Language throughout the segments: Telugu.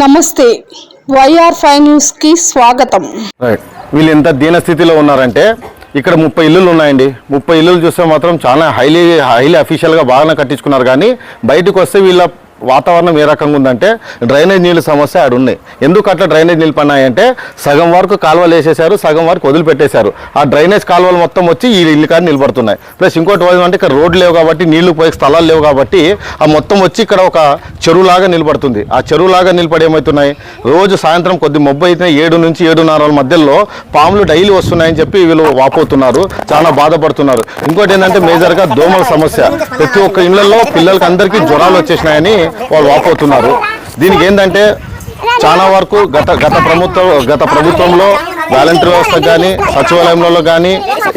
నమస్తే YR5 న్యూస్ కి స్వాగతం. వీళ్ళు ఎంత దీన స్థితిలో ఉన్నారంటే ఇక్కడ 30 ఇల్లులు ఉన్నాయండి. 30 ఇల్లులు చూస్తే మాత్రం చాలా హైలీ అఫీషియల్గా బాగానే కట్టించుకున్నారు. కానీ బయటకు వస్తే వీళ్ళ వాతావరణం ఏ రకంగా ఉందంటే డ్రైనేజ్ నీళ్ళ సమస్య ఆడ ఉన్నాయి. ఎందుకు అట్లా డ్రైనేజ్ నీళ్ళు పన్నాయంటే సగం వరకు కాలువలు వేసేసారు, సగం వరకు వదిలిపెట్టేశారు. ఆ డ్రైనేజ్ కాలువలు మొత్తం వచ్చి ఈ ఇల్లు కానీ నిలబడుతున్నాయి. ప్లస్ ఇంకోటి అంటే ఇక్కడ రోడ్లు లేవు కాబట్టి, నీళ్లు పోయే స్థలాలు లేవు కాబట్టి ఆ మొత్తం వచ్చి ఇక్కడ ఒక చెరువులాగా నిలబడుతుంది. ఆ చెరువులాగా నిలబడి ఏమవుతున్నాయి, రోజు సాయంత్రం కొద్ది మబ్బు అయితే 7 నుంచి 7:30 మధ్యలో పాములు డైలీ వస్తున్నాయని చెప్పి వీళ్ళు వాపోతున్నారు, చాలా బాధపడుతున్నారు. ఇంకోటి ఏంటంటే మేజర్గా దోమల సమస్య. ప్రతి ఒక్క ఇళ్లలో పిల్లలకి అందరికీ జ్వరాలు వచ్చేసినాయని వాళ్ళు వాపోతున్నారు. దీనికి ఏంటంటే చాలా వరకు గత ప్రభుత్వంలో వాలంటీర్ వ్యవస్థ కానీ, సచివాలయంలో కానీ,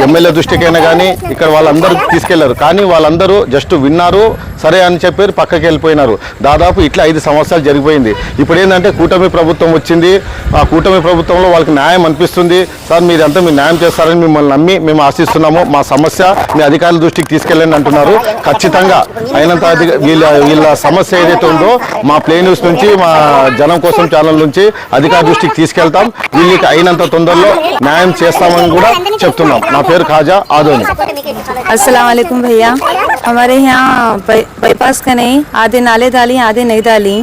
ఎమ్మెల్యే దృష్టికైనా కానీ ఇక్కడ వాళ్ళందరూ తీసుకెళ్లారు. కానీ వాళ్ళందరూ జస్ట్ విన్నారు, సరే అని చెప్పారు, పక్కకి వెళ్ళిపోయినారు. దాదాపు ఇట్లా 5 సంవత్సరాలు జరిగిపోయింది. ఇప్పుడు ఏంటంటే కూటమి ప్రభుత్వం వచ్చింది. ఆ కూటమి ప్రభుత్వంలో వాళ్ళకి న్యాయం అనిపిస్తుంది. సార్ మీరంతా మీరు న్యాయం చేస్తారని మిమ్మల్ని నమ్మి మేము ఆశిస్తున్నాము, మా సమస్య మీ అధికారుల దృష్టికి తీసుకెళ్ళండి అంటున్నారు. ఖచ్చితంగా అయినంత వీళ్ళ సమస్య ఏదైతే ఉందో మా ప్లే న్యూస్ నుంచి, మా జనం కోసం ఛానల్ నుంచి అధికార దృష్టికి తీసుకెళ్తాం. వీళ్ళకి అయినంత తొందరలో న్యాయం చేస్తామని కూడా చెప్తున్నాం. నా పేరు ఖాజా ఆదోని. अस्सलाम वालेकुम भैया, हमारे यहाँ बाईपास का नहीं, आधे नाले डाली आधे नहीं डाली।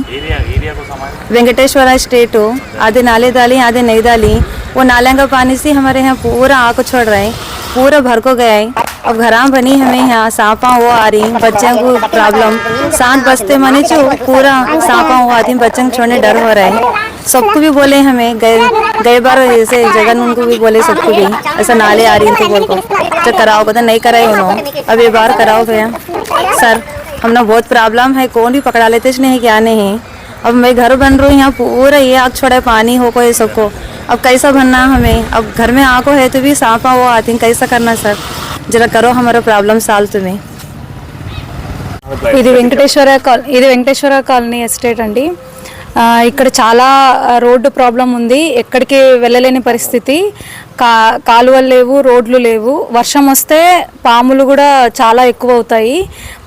वेंकटेश्वरा स्टेट हो, आधे नाले डाली आधे नहीं डाली। वो नाले का पानी से हमारे यहाँ पूरा आग छोड़ रहा है, पूरा भर को गया है। अब घरा बनी हमें यहाँ सांपा वो आ रही, बच्चों को प्रॉब्लम 7 बजते माने जो पूरा सांपा वो आती, बच्चों को छोड़ने डर हो रहा है। सबको भी बोले हमें, गए बार ऐसे जगन उनको भी बोले सबको भी ऐसा नाले आ रही तो बोल को तो कराओ, तो नहीं कराए उन्होंने। अब ये बार कराओ भैया सर, हमने बहुत प्रॉब्लम है, कौन भी पकड़ा लेते नहीं क्या नहीं। अब मैं घर बन रही हूँ, यहाँ पूरा ये आग छोड़ा पानी हो को सबको, अब कैसा बनना हमें। अब घर में आग है तो भी सांपा वो आती, कैसा करना सर, जरा करो हमारा प्रॉब्लम साल तुम्हें। ఇది వెంకటేశ్వర కాలనీ ఎస్టేట్ అండి. ఇక్కడ చాలా రోడ్డు ప్రాబ్లం ఉంది, ఎక్కడికి వెళ్ళలేని పరిస్థితి. కాలువలు లేవు, రోడ్లు లేవు. వర్షం వస్తే పాములు కూడా చాలా ఎక్కువ అవుతాయి.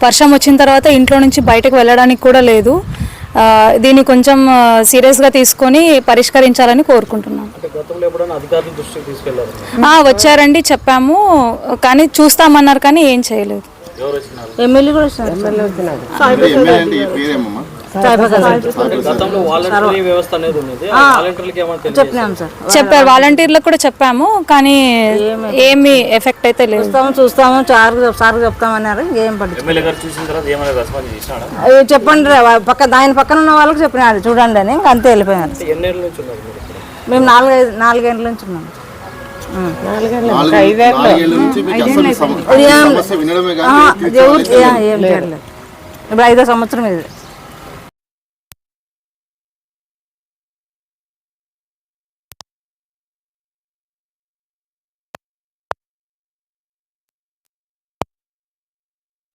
వర్షం వచ్చిన తర్వాత ఇంట్లో నుంచి బయటకు వెళ్ళడానికి కూడా లేదు. దీన్ని కొంచెం సీరియస్గా తీసుకొని పరిష్కరించాలని కోరుకుంటున్నాం. వచ్చారండి, చెప్పాము, కానీ చూస్తామన్నారు కానీ ఏం చేయలేదు. ఎమ్మెల్యే కూడా చెప్పారు, వాలంటీర్లకు కూడా చెప్పాము కానీ ఏమి ఎఫెక్ట్ అయితే లేదు. చూస్తాము సార్ చెప్తామన్నారు, ఏం చెప్పండి దాని పక్కన ఉన్న వాళ్ళకి చెప్పినారు చూడండి అని, అంతే వెళ్ళిపోయినారు. మేము 4 నుంచి ఉన్నాము. ఇప్పుడు 5వ సంవత్సరం ఇది.